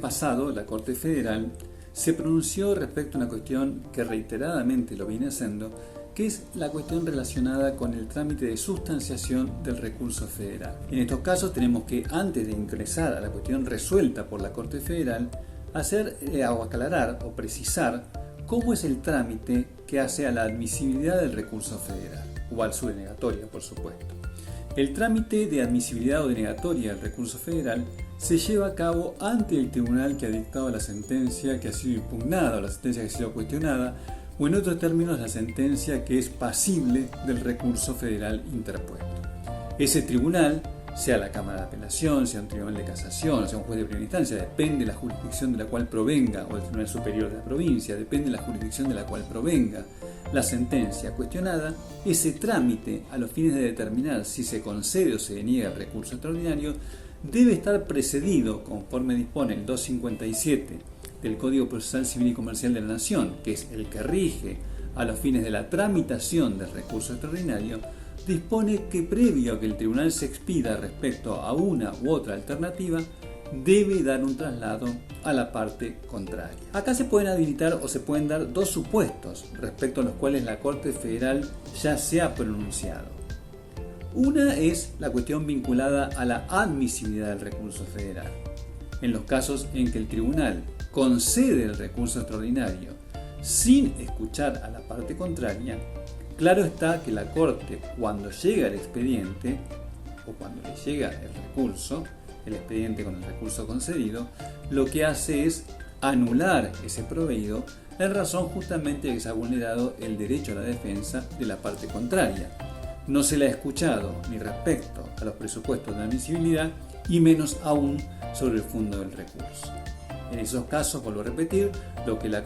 pasado, la Corte Federal se pronunció respecto a una cuestión que reiteradamente lo viene haciendo, que es la cuestión relacionada con el trámite de sustanciación del recurso federal. En estos casos tenemos que, antes de ingresar a la cuestión resuelta por la Corte Federal, o aclarar o precisar cómo es el trámite que hace a la admisibilidad del recurso federal, o a su denegatoria, por supuesto. El trámite de admisibilidad o denegatoria del recurso federal se lleva a cabo ante el tribunal que ha dictado la sentencia que ha sido impugnada o la sentencia que ha sido cuestionada, o en otros términos la sentencia que es pasible del recurso federal interpuesto. Ese tribunal, sea la Cámara de Apelación, sea un tribunal de casación, sea un juez de primera instancia, depende de la jurisdicción de la cual provenga, o el Tribunal Superior de la provincia, depende de la jurisdicción de la cual provenga la sentencia cuestionada, ese trámite, a los fines de determinar si se concede o se deniega el recurso extraordinario, debe estar precedido, conforme dispone el 257 del Código Procesal Civil y Comercial de la Nación, que es el que rige a los fines de la tramitación del recurso extraordinario, dispone que previo a que el tribunal se expida respecto a una u otra alternativa, debe dar un traslado a la parte contraria. Acá se pueden habilitar o se pueden dar dos supuestos respecto a los cuales la Corte Federal ya se ha pronunciado. Una es la cuestión vinculada a la admisibilidad del recurso federal. En los casos en que el tribunal concede el recurso extraordinario sin escuchar a la parte contraria, claro está que la Corte, cuando llega el expediente, o cuando le llega el recurso, el expediente con el recurso concedido, lo que hace es anular ese proveído en razón justamente de que se ha vulnerado el derecho a la defensa de la parte contraria. No se le ha escuchado ni respecto a los presupuestos de admisibilidad y menos aún sobre el fondo del recurso. En esos casos, vuelvo a repetir, lo que la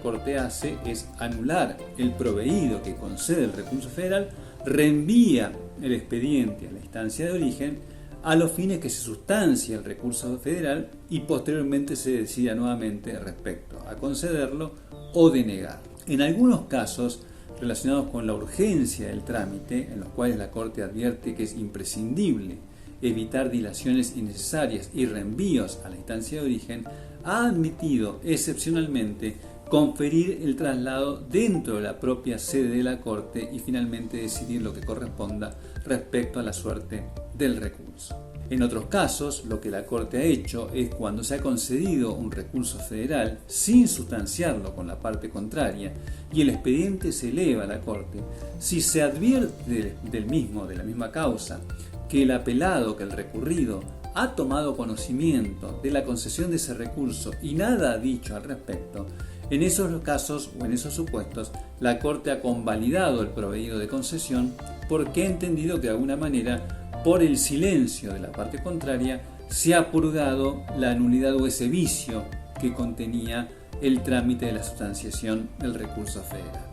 Corte hace es anular el proveído que concede el recurso federal, reenvía el expediente a la instancia de origen a los fines que se sustancie el recurso federal y posteriormente se decida nuevamente respecto a concederlo o denegarlo. En algunos casos relacionados con la urgencia del trámite, en los cuales la Corte advierte que es imprescindible evitar dilaciones innecesarias y reenvíos a la instancia de origen, ha admitido excepcionalmente conferir el traslado dentro de la propia sede de la Corte y finalmente decidir lo que corresponda respecto a la suerte del recurso. En otros casos, lo que la Corte ha hecho es, cuando se ha concedido un recurso federal sin sustanciarlo con la parte contraria y el expediente se eleva a la Corte, si se advierte de la misma causa, que el apelado, que el recurrido, ha tomado conocimiento de la concesión de ese recurso y nada ha dicho al respecto, en esos casos o en esos supuestos, la Corte ha convalidado el proveído de concesión porque ha entendido que de alguna manera, por el silencio de la parte contraria, se ha purgado la nulidad o ese vicio que contenía el trámite de la sustanciación del recurso federal.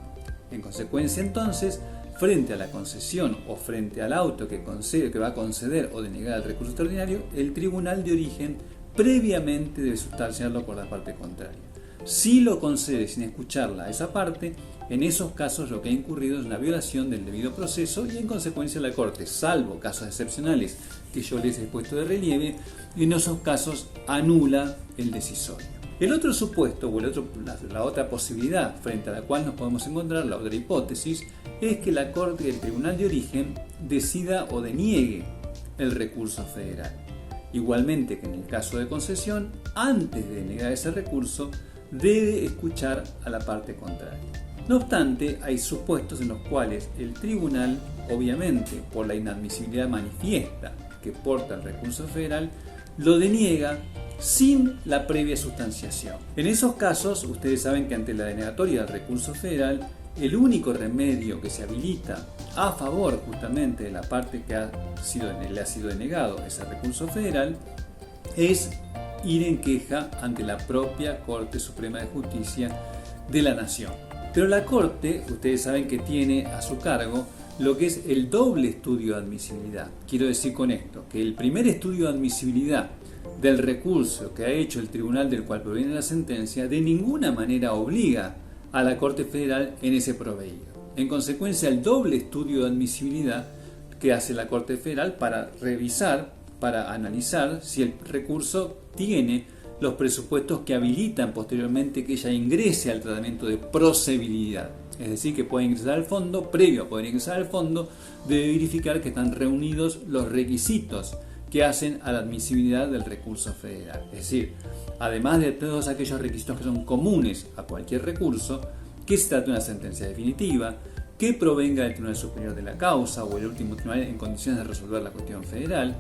En consecuencia, entonces, frente a la concesión o frente al auto que va a conceder o denegar el recurso extraordinario, el tribunal de origen previamente debe sustanciarlo por la parte contraria. Si lo concede sin escucharla a esa parte, en esos casos lo que ha incurrido es una violación del debido proceso y en consecuencia la Corte, salvo casos excepcionales que yo les he puesto de relieve, en esos casos anula el decisorio. El otro supuesto o la otra posibilidad frente a la cual nos podemos encontrar, la otra hipótesis, es que la Corte, el Tribunal de Origen, decida o deniegue el recurso federal. Igualmente que en el caso de concesión, antes de denegar ese recurso, debe escuchar a la parte contraria. No obstante, hay supuestos en los cuales el tribunal, obviamente por la inadmisibilidad manifiesta que porta el recurso federal, lo deniega sin la previa sustanciación. En esos casos, ustedes saben que ante la denegatoria del recurso federal, el único remedio que se habilita a favor justamente de la parte que le ha sido denegado ese recurso federal es ir en queja ante la propia Corte Suprema de Justicia de la Nación. Pero la Corte, ustedes saben que tiene a su cargo lo que es el doble estudio de admisibilidad. Quiero decir con esto, que el primer estudio de admisibilidad del recurso que ha hecho el tribunal del cual proviene la sentencia de ninguna manera obliga a la Corte Federal en ese proveído. En consecuencia, el doble estudio de admisibilidad que hace la Corte Federal para revisar, para analizar si el recurso tiene los presupuestos que habilitan posteriormente que ella ingrese al tratamiento de procedibilidad. Es decir, que puede ingresar al fondo, previo a poder ingresar al fondo, debe verificar que están reunidos los requisitos que hacen a la admisibilidad del recurso federal. Es decir, además de todos aquellos requisitos que son comunes a cualquier recurso, que se trate de una sentencia definitiva, que provenga del Tribunal Superior de la causa o el último tribunal en condiciones de resolver la cuestión federal,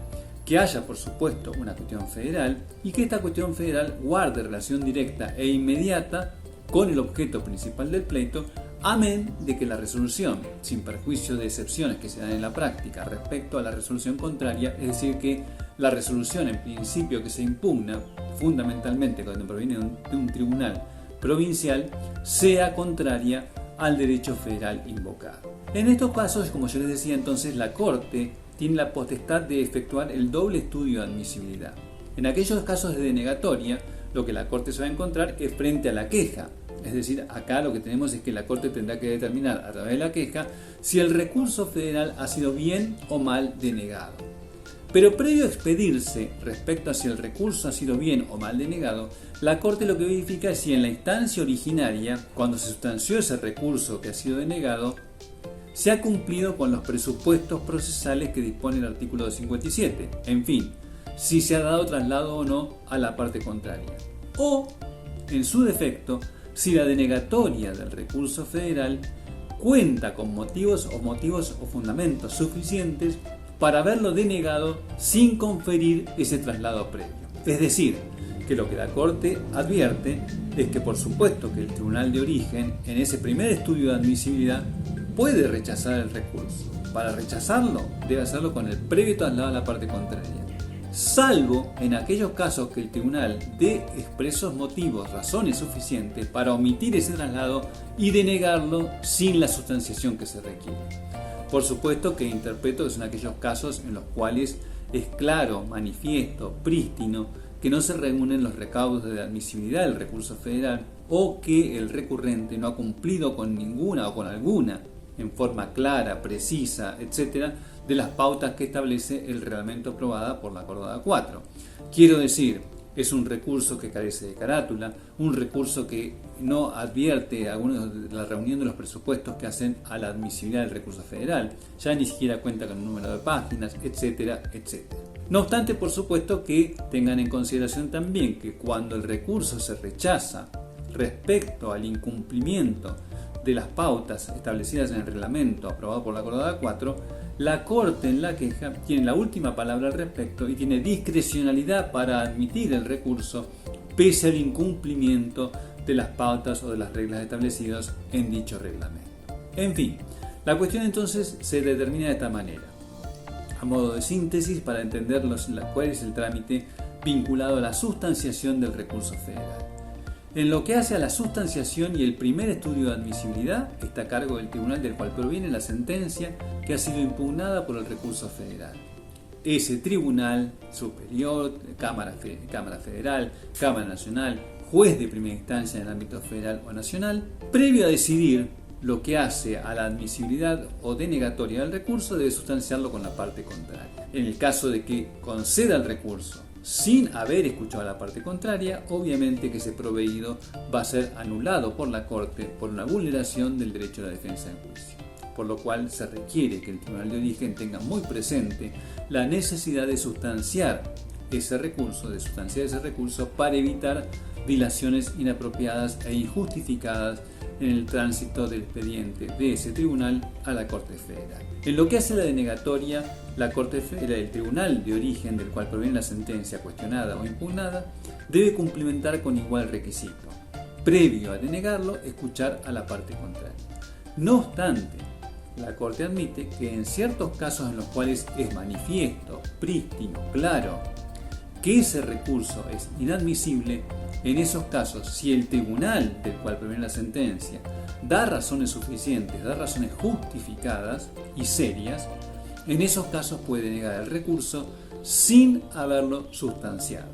que haya por supuesto una cuestión federal y que esta cuestión federal guarde relación directa e inmediata con el objeto principal del pleito, amén de que la resolución, sin perjuicio de excepciones que se dan en la práctica respecto a la resolución contraria, es decir, que la resolución en principio que se impugna, fundamentalmente cuando proviene de un tribunal provincial, sea contraria al derecho federal invocado. En estos casos, como yo les decía entonces, la Corte tiene la potestad de efectuar el doble estudio de admisibilidad. En aquellos casos de denegatoria, lo que la Corte se va a encontrar es frente a la queja. Es decir, acá lo que tenemos es que la Corte tendrá que determinar a través de la queja si el recurso federal ha sido bien o mal denegado. Pero previo a expedirse respecto a si el recurso ha sido bien o mal denegado, la Corte lo que verifica es si en la instancia originaria, cuando se sustanció ese recurso que ha sido denegado, se ha cumplido con los presupuestos procesales que dispone el artículo 257. En fin, si se ha dado traslado o no a la parte contraria. O, en su defecto, si la denegatoria del recurso federal cuenta con motivos o fundamentos suficientes para haberlo denegado sin conferir ese traslado previo. Es decir, que lo que la Corte advierte es que por supuesto que el tribunal de origen en ese primer estudio de admisibilidad puede rechazar el recurso. Para rechazarlo debe hacerlo con el previo traslado a la parte contraria, salvo en aquellos casos que el tribunal dé expresos motivos, razones suficientes para omitir ese traslado y denegarlo sin la sustanciación que se requiere. Por supuesto que interpreto que son aquellos casos en los cuales es claro, manifiesto, prístino, que no se reúnen los recaudos de admisibilidad del recurso federal o que el recurrente no ha cumplido con ninguna o con alguna, en forma clara, precisa, etc., de las pautas que establece el reglamento aprobada por la Acordada 4. Quiero decir, es un recurso que carece de carátula, un recurso que no advierte de la reunión de los presupuestos que hacen a la admisibilidad del recurso federal, ya ni siquiera cuenta con un número de páginas, etcétera, etcétera. No obstante, por supuesto que tengan en consideración también que cuando el recurso se rechaza respecto al incumplimiento de las pautas establecidas en el reglamento aprobado por la Acordada 4, la Corte en la queja tiene la última palabra al respecto y tiene discrecionalidad para admitir el recurso pese al incumplimiento de las pautas o de las reglas establecidas en dicho reglamento. En fin, la cuestión entonces se determina de esta manera. A modo de síntesis, para entender cuál es el trámite vinculado a la sustanciación del recurso federal. En lo que hace a la sustanciación y el primer estudio de admisibilidad, está a cargo del tribunal del cual proviene la sentencia que ha sido impugnada por el recurso federal. Ese tribunal superior, Cámara Federal, Cámara Nacional, juez de primera instancia en el ámbito federal o nacional, previo a decidir lo que hace a la admisibilidad o denegatoria del recurso, debe sustanciarlo con la parte contraria. En el caso de que conceda el recurso sin haber escuchado a la parte contraria, obviamente que ese proveído va a ser anulado por la Corte por una vulneración del derecho a la defensa en juicio. Por lo cual se requiere que el tribunal de origen tenga muy presente la necesidad de sustanciar ese recurso, para evitar dilaciones inapropiadas e injustificadas en el tránsito del expediente de ese tribunal a la Corte Federal. En lo que hace a la denegatoria, la Corte Federal, el tribunal de origen del cual proviene la sentencia cuestionada o impugnada, debe cumplimentar con igual requisito. Previo a denegarlo, escuchar a la parte contraria. No obstante, la Corte admite que en ciertos casos en los cuales es manifiesto, prístino, claro, que ese recurso es inadmisible, en esos casos, si el tribunal del cual proviene la sentencia da razones suficientes, da razones justificadas y serias, en esos casos puede negar el recurso sin haberlo sustanciado.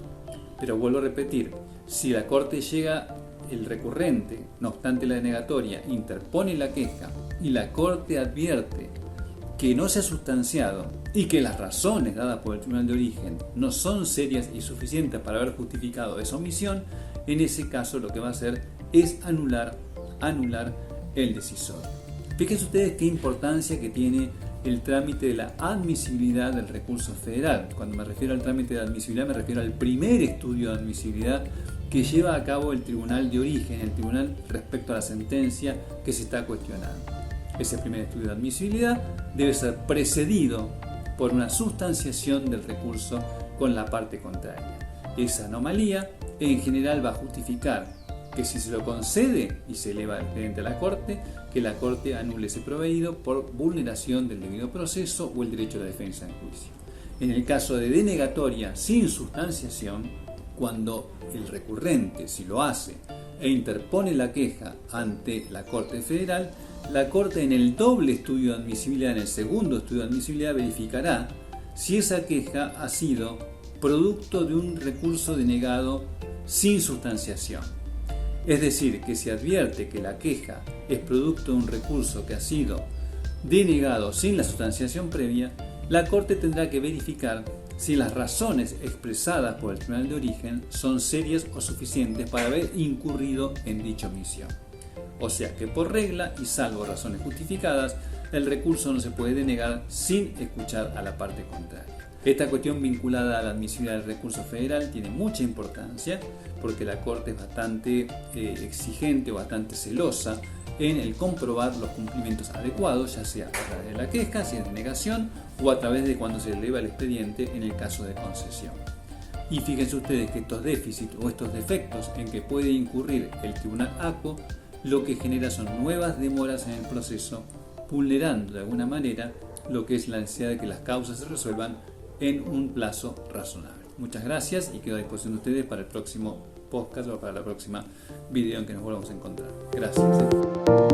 Pero vuelvo a repetir, si la Corte llega, el recurrente, no obstante la denegatoria, interpone la queja y la Corte advierte que no se ha sustanciado y que las razones dadas por el tribunal de origen no son serias y suficientes para haber justificado esa omisión, en ese caso lo que va a hacer es anular el decisorio. Fíjense ustedes qué importancia que tiene el trámite de la admisibilidad del recurso federal. Cuando me refiero al trámite de admisibilidad me refiero al primer estudio de admisibilidad que lleva a cabo el tribunal de origen, el tribunal respecto a la sentencia que se está cuestionando. Ese primer estudio de admisibilidad debe ser precedido por una sustanciación del recurso con la parte contraria. Esa anomalía en general va a justificar que si se lo concede y se eleva el expediente a la Corte, que la Corte anule ese proveído por vulneración del debido proceso o el derecho de defensa en juicio. En el caso de denegatoria sin sustanciación, cuando el recurrente, si lo hace, e interpone la queja ante la Corte Federal, la Corte en el doble estudio de admisibilidad, en el segundo estudio de admisibilidad, verificará si esa queja ha sido producto de un recurso denegado sin sustanciación. Es decir, que si advierte que la queja es producto de un recurso que ha sido denegado sin la sustanciación previa, la Corte tendrá que verificar si las razones expresadas por el tribunal de origen son serias o suficientes para haber incurrido en dicha omisión. O sea que por regla y salvo razones justificadas, el recurso no se puede denegar sin escuchar a la parte contraria. Esta cuestión vinculada a la admisibilidad del recurso federal tiene mucha importancia porque la Corte es bastante exigente o bastante celosa en el comprobar los cumplimientos adecuados, ya sea a través de la queja, si es denegación, o a través de cuando se eleva el expediente en el caso de concesión. Y fíjense ustedes que estos déficits o estos defectos en que puede incurrir el tribunal ACO, lo que genera son nuevas demoras en el proceso, vulnerando de alguna manera lo que es la necesidad de que las causas se resuelvan en un plazo razonable. Muchas gracias y quedo a disposición de ustedes para el próximo podcast o para la próxima video en que nos volvamos a encontrar. Gracias.